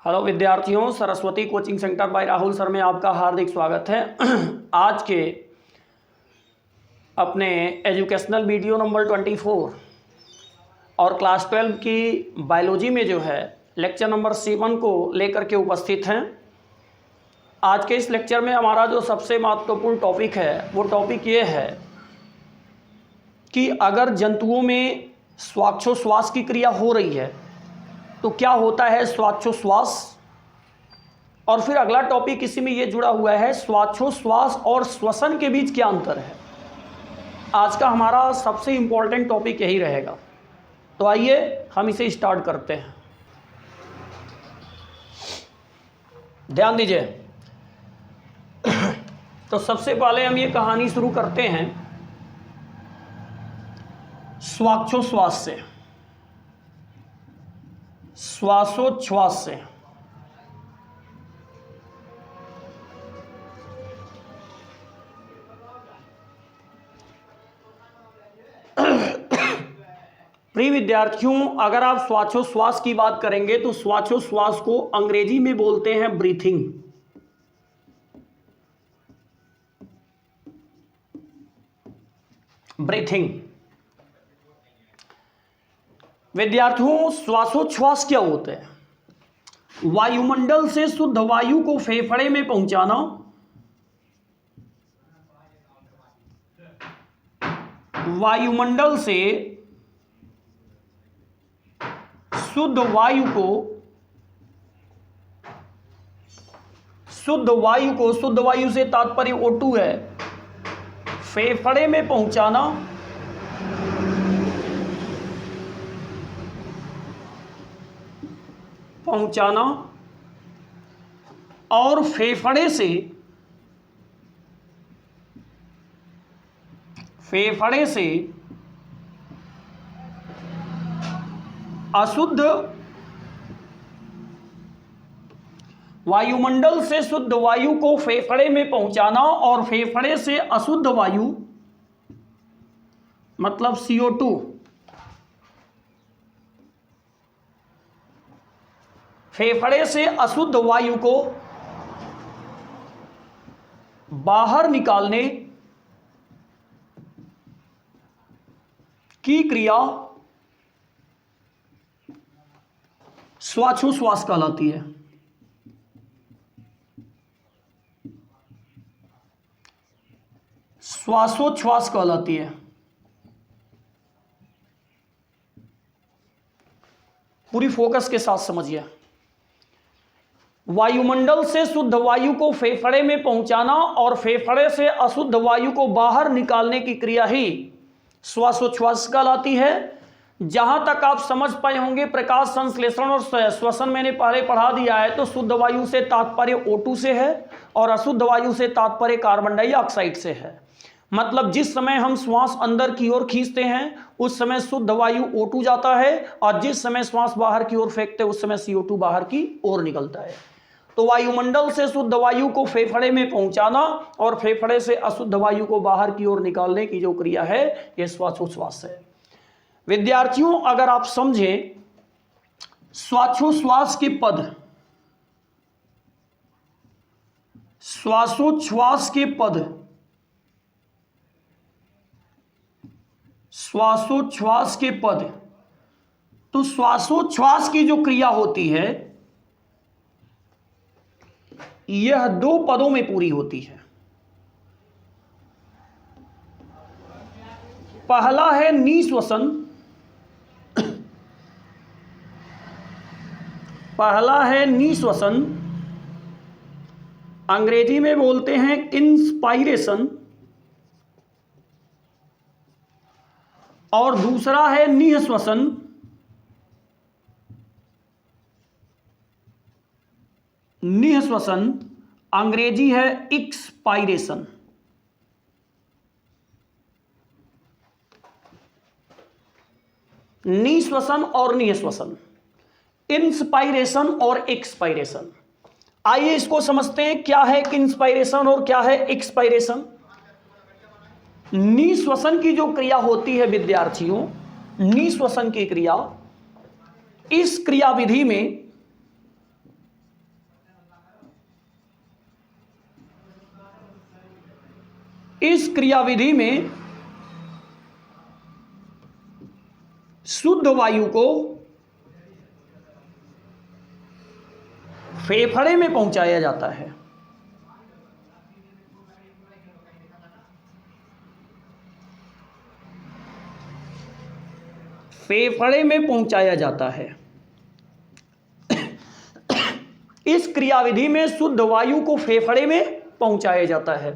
Hello विद्यार्थियों, Saraswati coaching centre by Rahul sir में आपका हार्दिक स्वागत है। आज के अपने एजुकेशनल वीडियो नंबर 24 और क्लास 12 की बायोलॉजी में जो है लेक्चर नंबर 7 को लेकर के उपस्थित हैं। आज के इस लेक्चर में हमारा जो सबसे महत्वपूर्ण टॉपिक है वो टॉपिक ये है कि अगर जंतुओं में श्वासोच्छ्वास की क्रिया हो रही है तो क्या होता है श्वासोच्छ्वास। और फिर अगला टॉपिक इसी में ये जुड़ा हुआ है, श्वासोच्छ्वास और श्वसन के बीच क्या अंतर है। आज का हमारा सबसे इंपॉर्टेंट टॉपिक यही रहेगा। तो आइए हम इसे स्टार्ट करते हैं। ध्यान दीजिए। तो सबसे पहले हम ये कहानी शुरू करते हैं श्वासोच्छ्वास से, श्वासोच्छ्वास से। प्रिय विद्यार्थियों, अगर आप श्वासोच्छ्वास की बात करेंगे तो श्वासोच्छ्वास को अंग्रेजी में बोलते हैं ब्रीथिंग। ब्रीथिंग। विद्यार्थियों, श्वासोच्छ्वास क्या होता है? वायुमंडल से शुद्ध वायु को फेफड़े में पहुंचाना, वायुमंडल से शुद्ध वायु को शुद्ध वायु से तात्पर्य O2 है, फेफड़े में पहुंचाना, और फेफड़े से अशुद्ध, वायुमंडल से शुद्ध वायु को फेफड़े में पहुंचाना और फेफड़े से अशुद्ध वायु मतलब CO2 फेफड़े से अशुद्ध वायु को बाहर निकालने की क्रिया श्वासोच्छ्वास कहलाती है। श्वासोच्छ्वास कहलाती है। पूरी फोकस के साथ समझिए। वायुमंडल से शुद्ध वायु को फेफड़े में पहुंचाना और फेफड़े से अशुद्ध वायु को बाहर निकालने की क्रिया ही श्वासोच्छ्वास कहलाती है। जहां तक आप समझ पाए होंगे, प्रकाश संश्लेषण और श्वसन मैंने पहले पढ़ा दिया है। तो शुद्ध वायु से तात्पर्य O2 से है और अशुद्ध वायु से तात्पर्य कार्बन डाइऑक्साइड से है। मतलब जिस समय हम श्वास अंदर की ओर खींचते हैं उस समय शुद्ध वायु O2 जाता है और जिस समय श्वास बाहर की ओर फेंकते हैं उस समय CO2 बाहर की ओर निकलता है। तो वायुमंडल से शुद्ध वायु को फेफड़े में पहुंचाना और फेफड़े से अशुद्ध वायु को बाहर की ओर निकालने की जो क्रिया है यह श्वासोच्छ्वास है। विद्यार्थियों, अगर आप समझें श्वासोच्छ्वास के पद, श्वासोच्छ्वास के पद, श्वासोच्छ्वास के पद, तो श्वासोच्छ्वास की जो क्रिया होती है यह 2 पदों में पूरी होती है। पहला है निश्वसन, पहला है निश्वसन, अंग्रेजी में बोलते हैं इंस्पायरेशन, और दूसरा है निःश्वसन, निःश्वसन अंग्रेजी है एक्सपायरेशन। निःश्वसन और निःश्वसन, इंस्पायरेशन और एक्सपायरेशन। आइए इसको समझते हैं, क्या है इंस्पायरेशन और क्या है एक्सपायरेशन। निःश्वसन की जो क्रिया होती है विद्यार्थियों, निःश्वसन की क्रिया, इस क्रियाविधि में इस क्रियाविधि में शुद्ध वायु को फेफड़े में पहुंचाया जाता है। फेफड़े में पहुंचाया जाता है। इस क्रियाविधि में शुद्ध वायु को फेफड़े में पहुंचाया जाता है।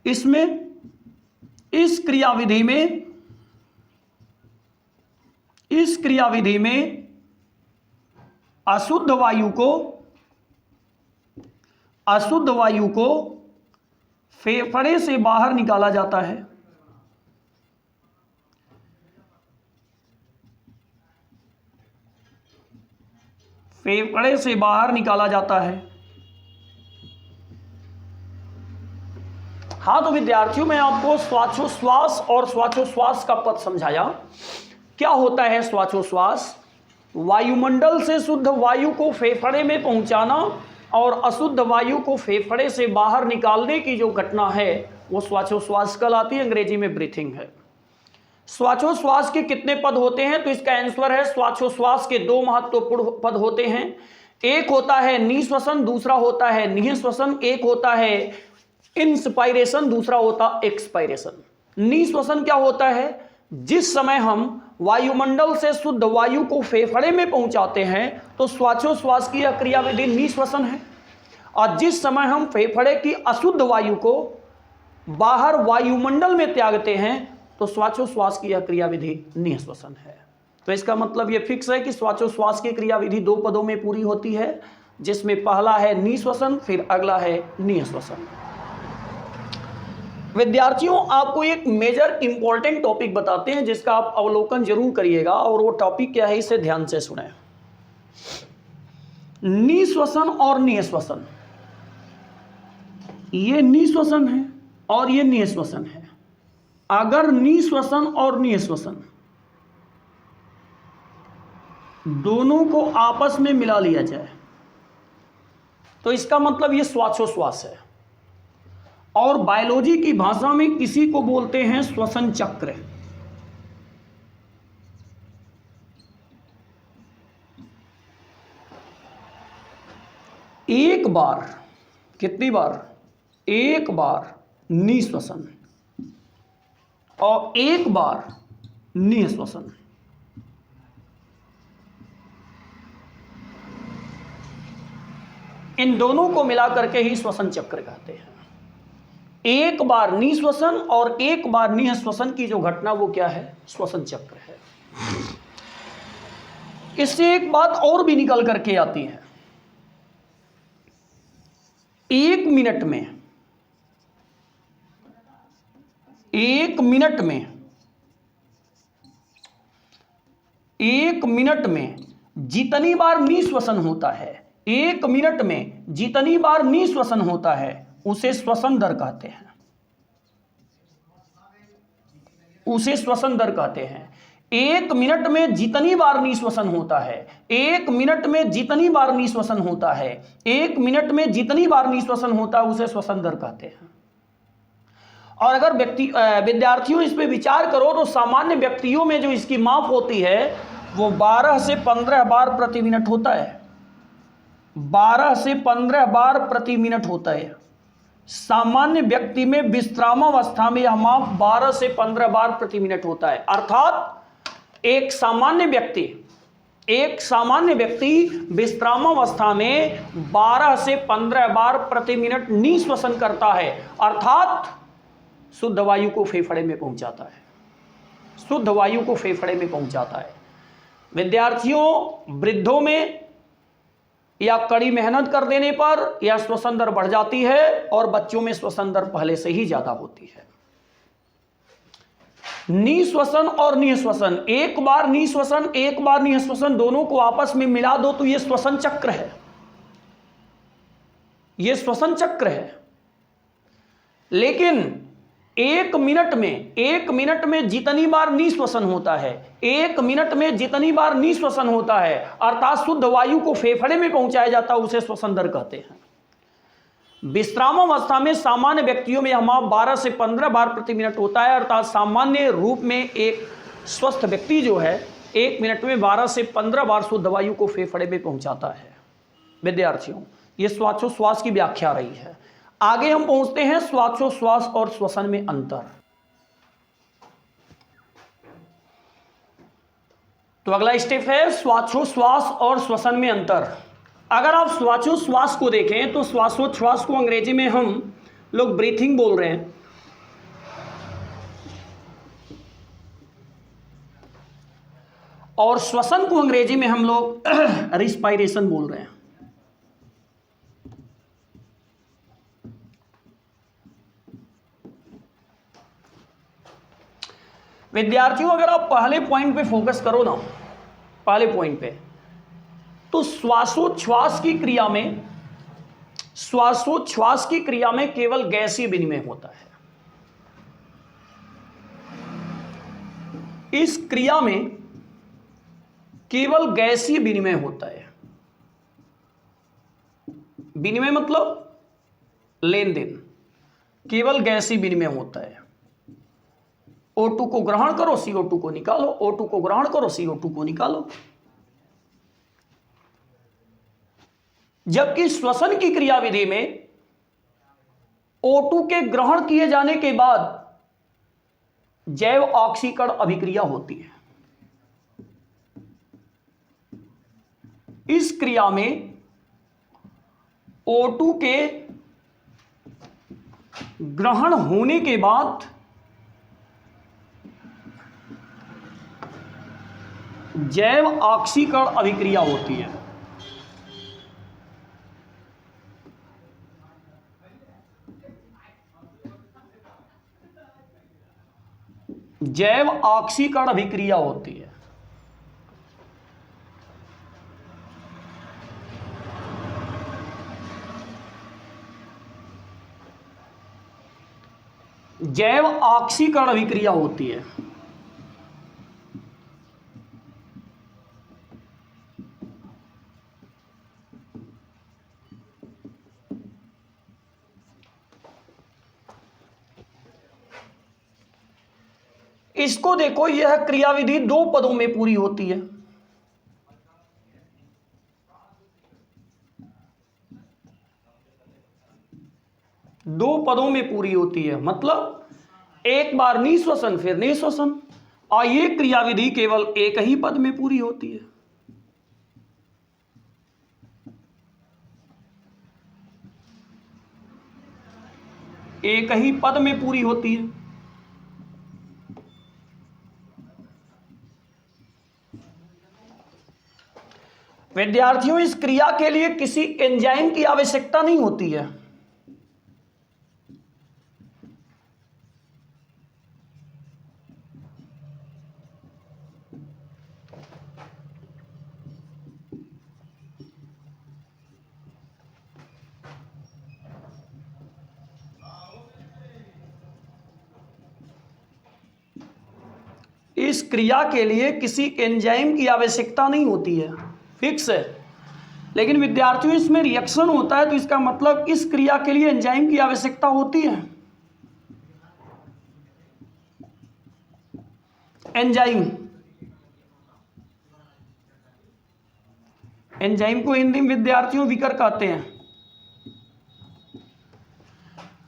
इस क्रियाविधि में अशुद्ध वायु को फेफड़े से बाहर निकाला जाता है। फेफड़े से बाहर निकाला जाता है। हाँ, तो विद्यार्थियों, मैं आपको श्वासोश्वास और श्वासोश्वास का पद समझाया। क्या होता है श्वासोश्वास? वायुमंडल से शुद्ध वायु को फेफड़े में पहुंचाना और अशुद्ध वायु को फेफड़े से बाहर निकालने की जो घटना है वो श्वासोश्वास कहलाती है, अंग्रेजी में ब्रीथिंग है। श्वासोश्वास के कितने पद होते हैं? तो इसका आंसर है श्वासोश्वास के दो महत्वपूर्ण पद होते हैं। एक होता है निश्वसन, दूसरा होता है निःश्वसन। एक होता है इंस्पायरेशन, दूसरा होता एक्सपायरेशन। निःश्वसन क्या होता है? जिस समय हम वायुमंडल से शुद्ध वायु को फेफड़े में पहुंचाते हैं तो श्वासोश्वास की यह क्रियाविधि निःश्वसन है, और जिस समय हम फेफड़े की अशुद्ध वायु को बाहर वायुमंडल में त्यागते हैं तो श्वासोश्वास की यह क्रियाविधि निःश्वसन है। तो इसका मतलब यह फिक्स है कि श्वासोश्वास की क्रियाविधि दो पदों में पूरी होती है, जिसमें पहला है निःश्वसन, फिर अगला है निःश्वसन। विद्यार्थियों, आपको एक मेजर इंपॉर्टेंट टॉपिक बताते हैं जिसका आप अवलोकन जरूर करिएगा, और वो टॉपिक क्या है इसे ध्यान से सुने। निःश्वसन और निःश्वसन, ये निःश्वसन है और ये निःश्वसन है। अगर निःश्वसन और निःश्वसन दोनों को आपस में मिला लिया जाए तो इसका मतलब ये श्वासोश्वास है, और बायोलॉजी की भाषा में किसी को बोलते हैं श्वसन चक्र। एक बार, कितनी बार? एक बार निःश्वसन और एक बार निःश्वसन। इन दोनों को मिलाकर के ही श्वसन चक्र कहते हैं। एक बार निःश्वसन और एक बार निःश्वसन की जो घटना वो क्या है? श्वसन चक्र है। इससे एक बात और भी निकल करके आती है। एक मिनट में जितनी बार निःश्वसन होता है, एक मिनट में जितनी बार निःश्वसन होता है उसे श्वसन दर कहते हैं। उसे श्वसन दर कहते हैं। एक मिनट में जितनी बार निःश्वसन होता है, एक मिनट में जितनी बार निःश्वसन होता है, एक मिनट में जितनी बार निःश्वसन होता है उसे श्वसन दर कहते हैं। और अगर विद्यार्थियों इस पे विचार करो तो सामान्य व्यक्तियों में जो इसकी माप होती है वो 12 से 15 बार प्रति मिनट होता है। 12 से 15 बार प्रति मिनट होता है। सामान्य व्यक्ति में विश्रामावस्था में यह माप 12 से 15 बार प्रति मिनट होता है। अर्थात एक सामान्य व्यक्ति विश्रामावस्था में 12 से 15 बार प्रति मिनट निःश्वसन करता है, अर्थात शुद्ध वायु को फेफड़े में पहुंचाता है। शुद्ध वायु को फेफड़े में पहुंचाता है। विद्यार्थियों, वृद्धों में या कड़ी मेहनत कर देने पर यह श्वसन दर बढ़ जाती है और बच्चों में श्वसन दर पहले से ही ज्यादा होती है। निःश्वसन और निःश्वसन, एक बार निःश्वसन एक बार निःश्वसन, दोनों को आपस में मिला दो तो यह श्वसन चक्र है। यह श्वसन चक्र है। लेकिन एक मिनट में जितनी बार निःश्वसन होता है, एक मिनट में जितनी बार निःश्वसन होता है, अर्थात शुद्ध वायु को फेफड़े में पहुंचाया जाता है, उसे श्वसन दर कहते हैं। विश्राम अवस्था में सामान्य व्यक्तियों में हमारा 12 से 15 बार प्रति मिनट होता है, अर्थात सामान्य रूप में एक स्वस्थ व्यक्ति जो है 1 मिनट में 12 से 15 बार शुद्ध वायु को फेफड़े में पहुंचाता है। विद्यार्थियों, ये श्वासोश्वास की व्याख्या रही है। आगे हम पहुंचते हैं श्वासोश्वास और श्वसन में अंतर। तो अगला स्टेप है श्वासोश्वास और श्वसन में अंतर। अगर आप श्वासोश्वास को देखें तो श्वासोच्छ्वास को अंग्रेजी में हम लोग ब्रीथिंग बोल रहे हैं, और श्वसन को अंग्रेजी में हम लोग रिस्पायरेशन बोल रहे हैं। विद्यार्थियों, अगर आप पहले पॉइंट पे फोकस करो ना, पहले पॉइंट पे, तो श्वासोच्छ्वास की क्रिया में केवल गैसीय विनिमय होता है। इस क्रिया में केवल गैसीय विनिमय होता है। विनिमय मतलब लेन देन, केवल गैसीय विनिमय होता है। O2 को ग्रहण करो, CO2 को निकालो, O2 को ग्रहण करो, CO2 को निकालो। जबकि श्वसन की क्रियाविधि में O2 के ग्रहण किए जाने के बाद जैव ऑक्सीकरण अभिक्रिया होती है। इस क्रिया में O2 के ग्रहण होने के बाद जैव ऑक्सीकरण अभिक्रिया होती है। जैव ऑक्सीकरण अभिक्रिया होती है। जैव ऑक्सीकरण अभिक्रिया होती है। इसको देखो, यह क्रियाविधि 2 पदों में पूरी होती है। दो पदों में पूरी होती है, मतलब एक बार निश्वसन फिर निश्वसन, और ये क्रियाविधि केवल एक ही पद में पूरी होती है। एक ही पद में पूरी होती है। विद्यार्थियों, इस क्रिया के लिए किसी एंजाइम की आवश्यकता नहीं होती है। इस क्रिया के लिए किसी एंजाइम की आवश्यकता नहीं होती है, फिक्स है। लेकिन विद्यार्थियों, इसमें रिएक्शन होता है, तो इसका मतलब इस क्रिया के लिए एंजाइम की आवश्यकता होती है। एंजाइम को हिंदी में विद्यार्थियों विकर कहते हैं।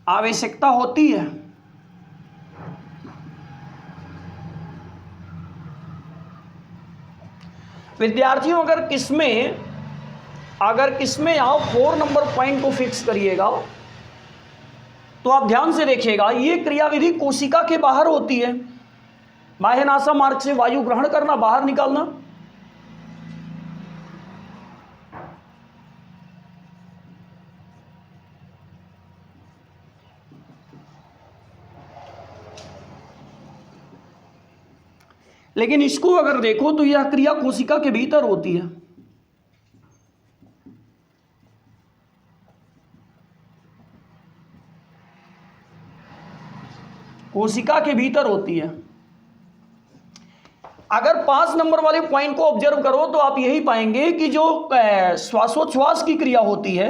आवश्यकता होती है। विद्यार्थियों, अगर किसमें आप 4 नंबर पॉइंट को फिक्स करिएगा तो आप ध्यान से देखिएगा, ये क्रियाविधि कोशिका के बाहर होती है। बाह्य नासा मार्ग से वायु ग्रहण करना, बाहर निकालना। लेकिन इसको अगर देखो तो यह क्रिया कोशिका के भीतर होती है। कोशिका के भीतर होती है। अगर 5 नंबर वाले पॉइंट को ऑब्जर्व करो तो आप यही पाएंगे कि जो श्वासोच्छ्वास की क्रिया होती है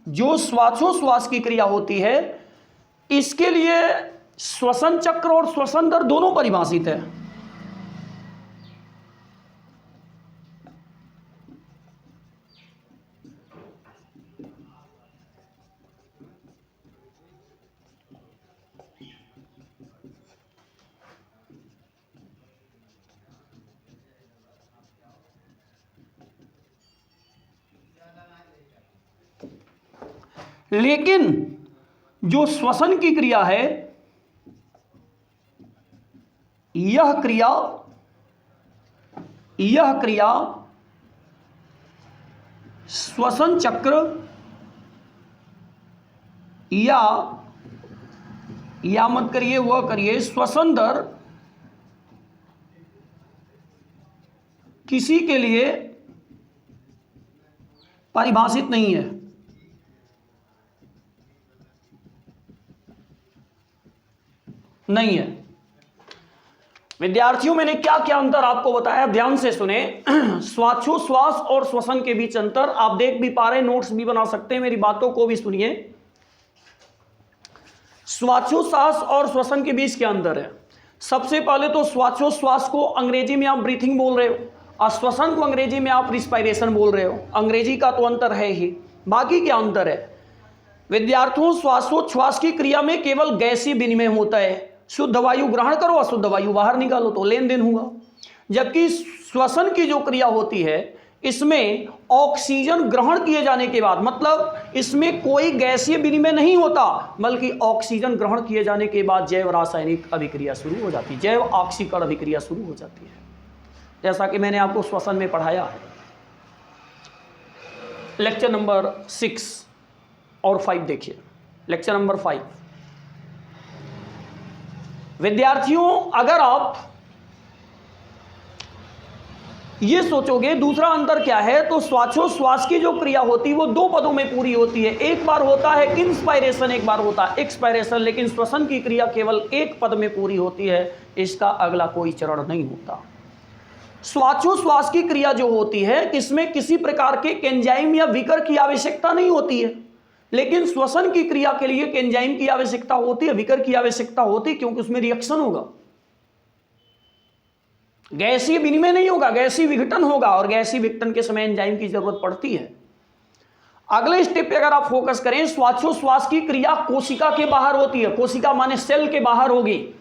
जो श्वासोश्वास की क्रिया होती है इसके लिए श्वसन चक्र और श्वसन दर दोनों परिभाषित है। लेकिन जो श्वसन की क्रिया है यह क्रिया श्वसन चक्र या मत करिए, वह करिए श्वसन दर किसी के लिए परिभाषित नहीं है। विद्यार्थियों, मैंने क्या क्या अंतर आपको बताया, ध्यान से सुने। श्वासोश्वास और श्वसन के बीच अंतर आप देख भी पा रहे, नोट्स भी बना सकते हैं, मेरी बातों को भी सुनिए। श्वासोश्वास और श्वसन के बीच क्या अंतर है? सबसे पहले तो श्वासोश्वास को अंग्रेजी में आप ब्रीथिंग बोल रहे हो और श्वसन को अंग्रेजी में आप रिस्पायरेशन बोल रहे हो। अंग्रेजी का तो अंतर है ही, बाकी क्या अंतर है विद्यार्थियों? श्वासोच्छ्वास की क्रिया में केवल गैसीय विनिमय होता है, शुद्ध वायु ग्रहण करो, अशुद्ध वायु बाहर निकालो, तो लेन देन हुआ। जबकि श्वसन की जो क्रिया होती है इसमें ऑक्सीजन ग्रहण किए जाने के बाद, मतलब इसमें कोई गैसीय विनिमय नहीं होता, बल्कि ऑक्सीजन ग्रहण किए जाने के बाद जैव रासायनिक अभिक्रिया शुरू हो जाती है, जैव ऑक्सीकरण अभिक्रिया शुरू हो जाती है, जैसा कि मैंने आपको श्वसन में पढ़ाया है। लेक्चर नंबर 6 और 5 देखिए। लेक्चर नंबर 5 विद्यार्थियों, अगर आप ये सोचोगे दूसरा अंतर क्या है, तो श्वासोच्छ्वास की जो क्रिया होती है वो 2 पदों में पूरी होती है। एक बार होता है इंस्पायरेशन, एक बार होता है एक्सपायरेशन, लेकिन श्वसन की क्रिया केवल एक पद में पूरी होती है, इसका अगला कोई चरण नहीं होता। श्वासोच्छ्वास की क्रिया जो होती है इसमें किसी प्रकार के एंजाइम या विकर की आवश्यकता नहीं होती है, लेकिन श्वसन की क्रिया के लिए एंजाइम की आवश्यकता होती है, विकर की आवश्यकता होती है, क्योंकि उसमें रिएक्शन होगा, गैसीय विनिमय नहीं होगा, गैसीय विघटन होगा, और गैसीय विघटन के समय एंजाइम की जरूरत पड़ती है। अगले स्टेप पे अगर आप फोकस करें, श्वासोच्छ्वास की क्रिया कोशिका के बाहर होती है। कोशिका माने सेल के बाहर होगी।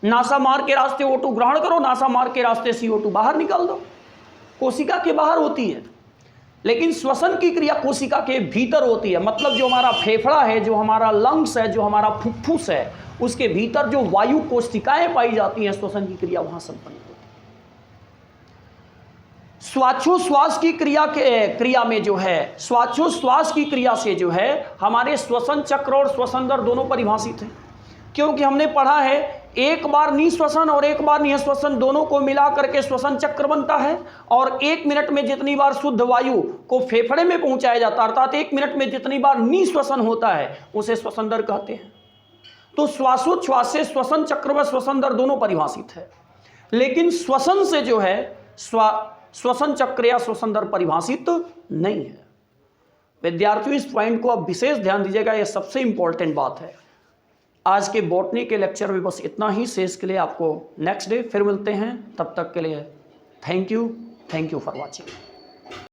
नासा मार्ग के रास्ते O2 ग्रहण करो, नासा मार्ग के रास्ते CO2 बाहर निकाल दो, कोशिका के बाहर होती है। लेकिन श्वसन की क्रिया कोशिका के भीतर होती है, मतलब जो हमारा फेफड़ा है, जो हमारा लंग्स है, जो हमारा फुफ्फुस है, उसके भीतर जो वायु कोशिकाएं पाई जाती हैं, श्वसन की क्रिया वहां संपन्न होती है। श्वासोच्छ्वास की क्रिया में जो है, श्वासोच्छ्वास की क्रिया से जो है हमारे श्वसन चक्र और श्वसन दर दोनों परिभाषित हैं, क्योंकि हमने पढ़ा है एक बार निश्वसन और एक बार निःश्वसन दोनों को मिला करके श्वसन चक्र बनता है, और 1 मिनट में जितनी बार शुद्ध वायु को फेफड़े में पहुंचाया जाता है, अर्थात 1 मिनट में जितनी बार निःश्वसन होता है उसे श्वसन दर कहते हैं। तो श्वासोच्छ्वास से श्वसन चक्र व श्वसन दर दोनों परिभाषित है, लेकिन श्वसन से जो है श्वसन चक्र या श्वसन दर परिभाषित नहीं है। विद्यार्थियों, इस पॉइंट को आप विशेष ध्यान दीजिएगा, यह सबसे इंपॉर्टेंट बात है। आज के बॉटनी के लेक्चर में बस इतना ही। शेष के लिए आपको नेक्स्ट डे फिर मिलते हैं, तब तक के लिए थैंक यू फॉर वॉचिंग।